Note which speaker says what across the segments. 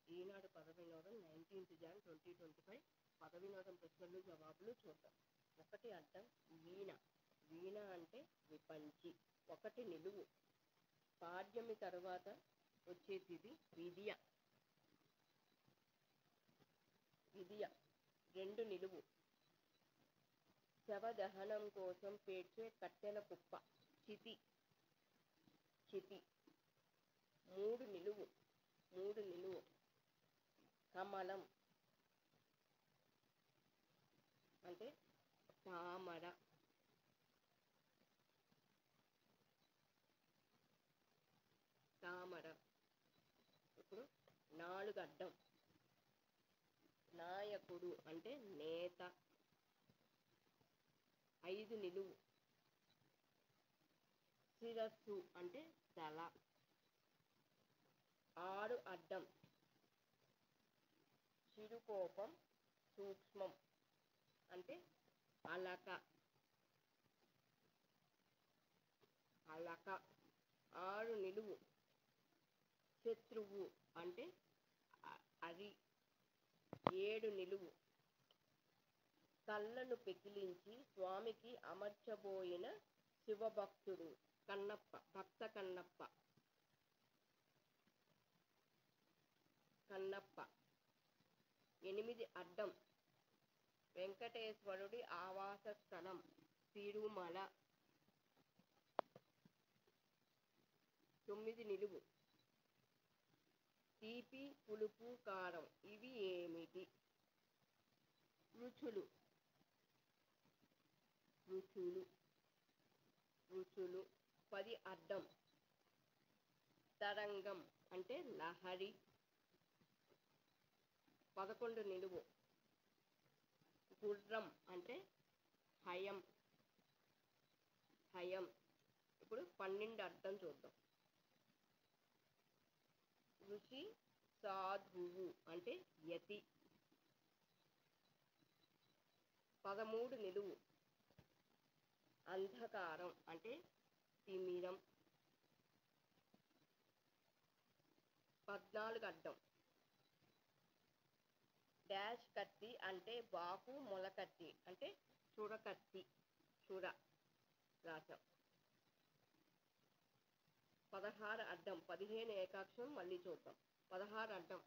Speaker 1: ఈనాడు పద వినోదం 19th Jan 2025 పద వినోదం ప్రశ్నలు జవాబులు చూద్దాం. ఒకటి అడ్డం వీణ. వీణ అంటే విపంచి. ఒకటి నిలువు. పాడ్యమి తర్వాత వచ్చేది విద్య. విద్య. రెండు నిలువు. శవదహనం కోసం పేర్చే కట్టెల కుప్ప. చితి. చితి. మూడు నిలువు. మూడు నిలువు. కమలం అంటే తామర. తామర. ఇప్పుడు నాలుగు అడ్డం. నాయకుడు అంటే నేత. ఐదు నిలువు. శిరస్సు అంటే తల. ఆరు అడ్డం. చిరుకోపం సూక్ష్మం అంటే అలక. అలక. ఆరు నిలువు. శత్రువు అంటే అది. ఏడు నిలువు. కళ్ళను పెకిలించి స్వామికి అమర్చబోయిన శివభక్తుడు కన్నప్ప. భక్త కన్నప్ప. కన్నప్ప. ఎనిమిది అడ్డం. వెంకటేశ్వరుడి ఆవాస స్థలం తిరుమల. తొమ్మిది నిలువు. తీపి పులుపు కారం ఇవి ఏమిటి? రుచులు. రుచులు. రుచులు. పది అడ్డం. తరంగం అంటే లహరి. 11 నిలువు. గుర్రం అంటే హయం. హయం. ఇప్పుడు 12 అడ్డం చూద్దాం. ఋషి సాధువు అంటే యతి. 13 నిలువు. అంధకారం అంటే తిమిరం. 14 అడ్డం. డాష్ కత్తి అంటే బాకు మొలకత్తి అంటే చురకత్తి. చుర రాసం. 16 అడ్డం. 15 ఏకాక్షరం మళ్ళీ చూద్దాం. 16 అడ్డం.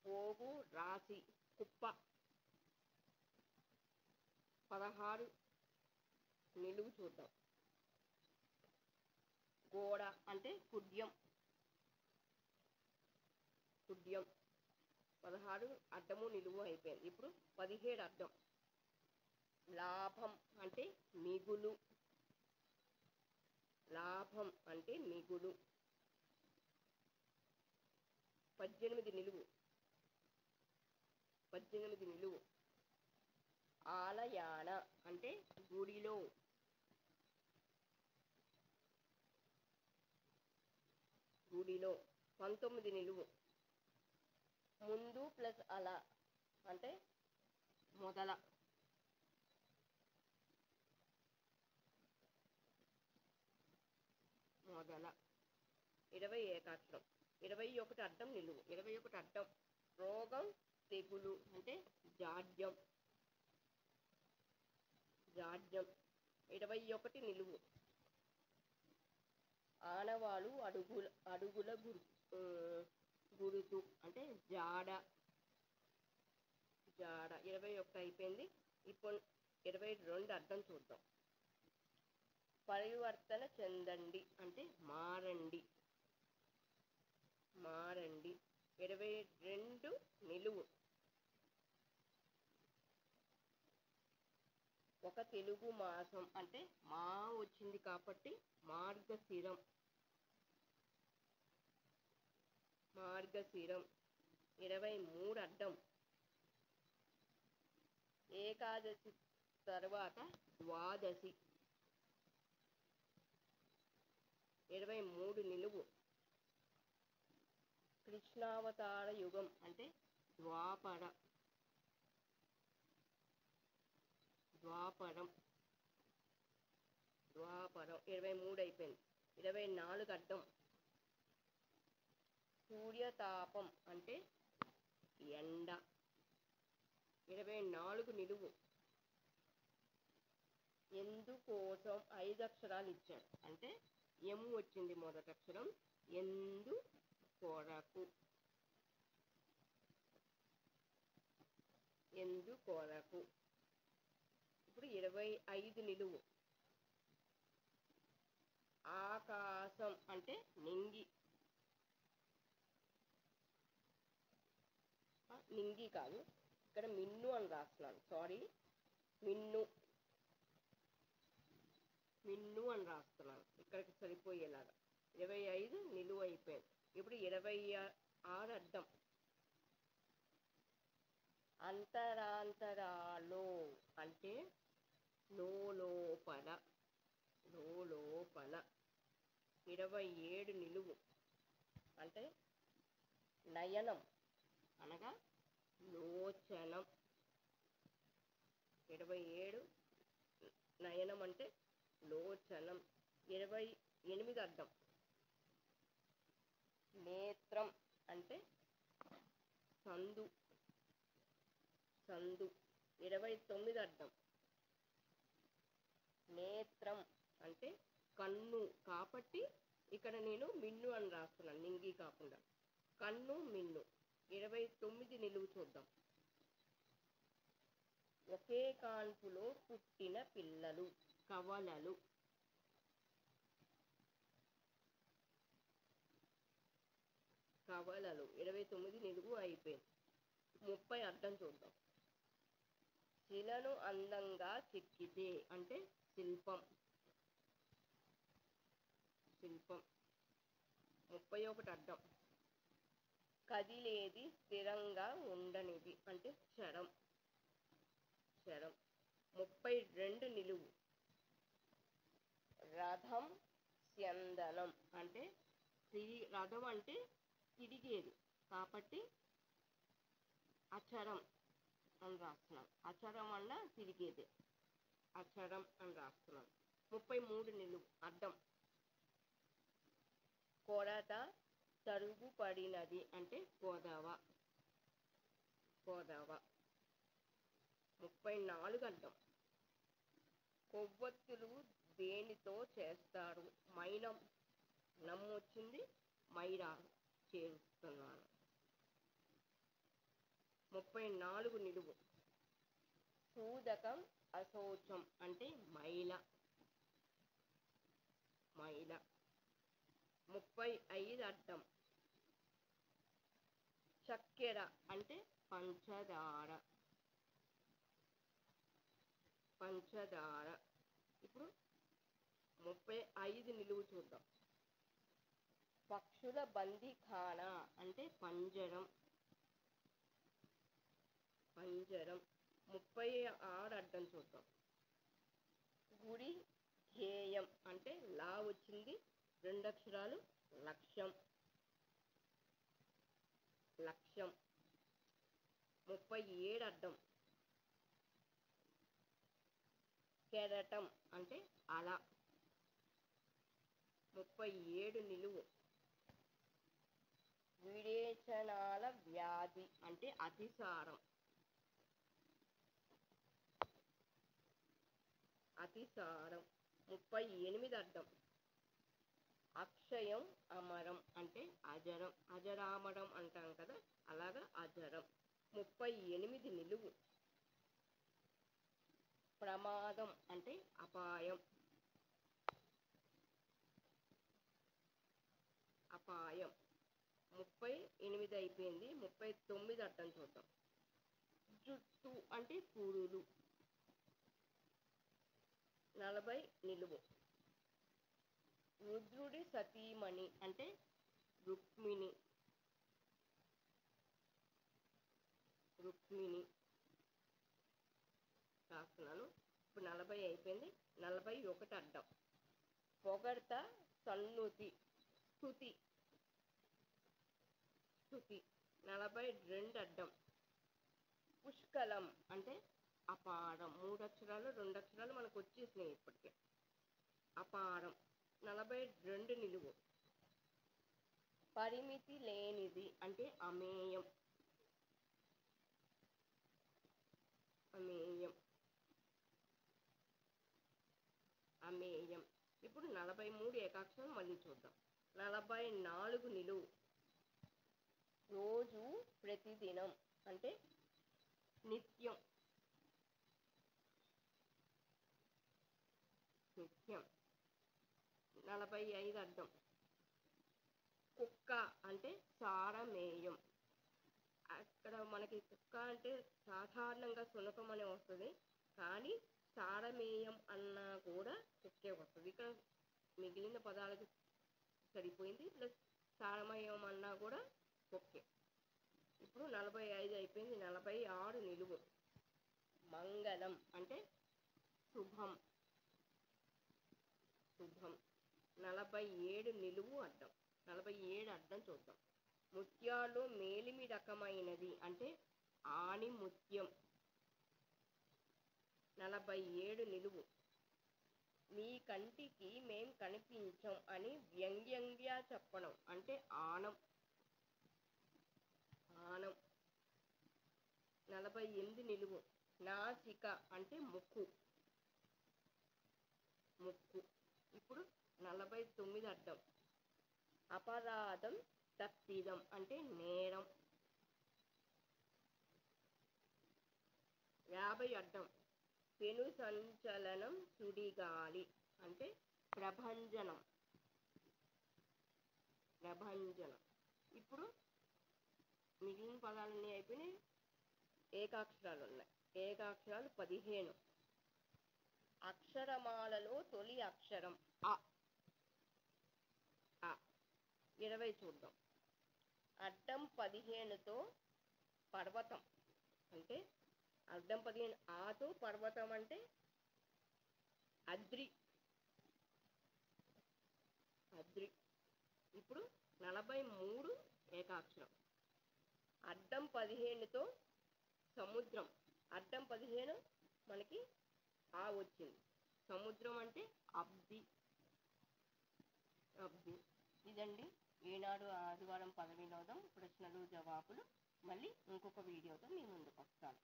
Speaker 1: పోగు రాశి కుప్ప. 16 నిలువు చూద్దాం. గోడ అంటే కుడ్యం. కుడ్యం. 16 అడ్డము నిలువు అయిపోయింది. ఇప్పుడు 17 అడ్డం. లాభం అంటే మిగులు. లాభం అంటే మిగులు. 18 నిలువు. 18 నిలువు. ఆలయాన అంటే గుడిలో. గుడిలో. 19 నిలువు. ముందు ప్లస్ అల అంటే మొదల. మొదల. 20 ఏకాక్షరం. 21 అడ్డం నిలువు. 21 అడ్డం. రోగం తెగులు అంటే జాడ్యం. జాడ్యం. 21 నిలువు. ఆనవాలు అడుగుల గురుతు అంటే జాడ. జాడ. 21 అయిపోయింది. ఇప్పుడు 22 అడ్డం చూద్దాం. పరివర్తన చెందండి అంటే మారండి. మారండి. 22 నిలువు. ఒక తెలుగు మాసం అంటే మా వచ్చింది కాబట్టి మార్గశిరం. మార్గశిరం. 23 అడ్డం. ఏకాదశి తర్వాత ద్వాదశి. 23 నిలువు. కృష్ణావతార యుగం అంటే ద్వాపర. ద్వాపరం. ద్వాపరం. 23 అయిపోయింది. 24 అడ్డం. సూర్యతాపం అంటే ఎండ. 24 నిలువు. ఎందుకోసం 5 అక్షరాలు ఇచ్చాడు అంటే ఎం వచ్చింది మొదటి అక్షరం. ఎందు కొరకు. ఎందుకొరకు. ఇప్పుడు 25 నిలువు. ఆకాశం అంటే నింగి. నింగి కాదు, ఇక్కడ మిన్ను అని రాస్తున్నాను, సారీ. మిన్ను మిన్ను అని రాస్తున్నాను ఇక్కడికి సరిపోయేలాగా. 25 నిలువు అయిపోయింది. ఇప్పుడు 26 అడ్డం. అంతరాంతరాలు అంటే లోపల. 27 నిలువు అంటే నయనం అనగా లోచనం. 27 నయనం అంటే లోచనం. 28 అడ్డం. నేత్రం అంటే సందు. 29 అడ్డం. నేత్రం అంటే కన్ను కాబట్టి ఇక్కడ నేను మిన్ను అని రాస్తున్నాను, నింగి కాకుండా. కన్ను మిన్ను. 29 నిలువు చూద్దాం. ఒకే కాన్పులో పుట్టిన పిల్లలు కవలలు. కవలలు. 29 నిలువు అయిపోయింది. 30 అడ్డం చూద్దాం. శిలను అందంగా చెక్కితే అంటే శిల్పం. 31 అడ్డం. కదిలేది స్థిరంగా ఉండనిది అంటే క్షరం. 32 నిలువు. రథం స్యందనం అంటే రథం అంటే తిరిగేది కాబట్టి అచరం అని రాస్తున్నాం. అచరం వల్ల తిరిగేది, అచరం అని రాస్తున్నాం. 33 నిలువు అడ్డం. కొరత తరుగుపడినది అంటే గోదావ. 34 అడ్డం. కొవ్వొత్తులు దేనితో చేస్తారు? మైనం. నమ్మొచ్చింది, మైరా చేరుస్తున్నాను. 34 నిలువు. సూదకం అశోచం అంటే మైల. 35 అడ్డం. చక్కెర అంటే పంచదార. ఇప్పుడు 35 నిలువు చూద్దాం. పక్షుల బందీఖానా అంటే పంజరం. 36 అడ్డం చూద్దాం. గుడి ధ్యేయం అంటే లా వచ్చింది, 2 అక్షరాలు లక్ష్యం. 37 అడ్డం. కెరటం అంటే అల. 37 నిలువు. విరేచనాల వ్యాధి అంటే అతిసారం. 38 అడ్డం. అక్షయం అమరం అంటే అజరం. అజరామరం అంటాం కదా, అలాగా అజరం. 38 నిలువు. ప్రమాదం అంటే అపాయం. 38 అయిపోయింది. 39 అడ్డం చూద్దాం. జుట్టు అంటే పురులు. 40 నిలువు. రుద్రుడి సతీమణి అంటే రుక్మిణి. రాస్తున్నాను. ఇప్పుడు 40 అయిపోయింది. 41 అడ్డం. పొగడ్త సన్నుతి స్తుతి. 42 అడ్డం. పుష్కలం అంటే అపారం. 3 అక్షరాలు 2 అక్షరాలు మనకు వచ్చేసినాయి ఇప్పటికే. అపారం. 42 నిలువు. పరిమితి లేనిది అంటే అమేయం. అమేయం అమేయం. ఇప్పుడు 43 ఏకాక్షరం మళ్ళీ చూద్దాం. 44 నిలువు. రోజు, ప్రతిదినం అంటే నిత్యం. నిత్యం. 45 అడ్డం. కుక్క అంటే సారమేయం. అక్కడ మనకి కుక్క అంటే సాధారణంగా శునకం అనే వస్తుంది, కానీ సారమేయం అన్నా కూడా కుక్కే వస్తుంది. ఇక్కడ మిగిలిన పదాలకు సరిపోయింది, ప్లస్ సారమేయం అన్నా కూడా కుక్కే. ఇప్పుడు 45 అయిపోయింది. 46 నిలువు. మంగళం అంటే శుభం. శుభం. 47 నిలువు అడ్డం. 47 అడ్డం చూద్దాం. ముత్యాలు మేలిమి రకమైనది అంటే ఆణి ముత్యం. 47 నిలువు. మీ కంటికి మేం కనిపించం అని వ్యంగ్యంగా చెప్పడం అంటే ఆనం. ఆనం. 48 నిలువు. నాసిక అంటే ముక్కు. ముక్కు. ఇప్పుడు 49 అడ్డం. అపరాధం తప్పిదం అంటే నేరం. 50 అడ్డం. పెను సంచలనం సుడిగాలి అంటే ప్రభంజనం. ప్రభంజనం. ఇప్పుడు మిగిలిన పదాలన్నీ అయిపోయినాయి. ఏకాక్షరాలు ఉన్నాయి. ఏకాక్షరాలు 15. అక్షరమాలలో తొలి అక్షరం అ. 20 చూద్దాం. అడ్డం 15తో పర్వతం అంటే అడ్డం 15 ఆతో పర్వతం అంటే అద్రి. అద్రి. ఇప్పుడు 43 ఏకాక్షరం. అడ్డం 15తో సముద్రం. అడ్డం 15 మనకి ఆ వచ్చింది. సముద్రం అంటే అబ్ది. అబ్ది. ఇదండి ఈనాడు ఆదివారం పద వినోదం ప్రశ్నలు జవాబులు. మళ్ళీ ఇంకొక వీడియోతో మీ ముందుకు వస్తాను.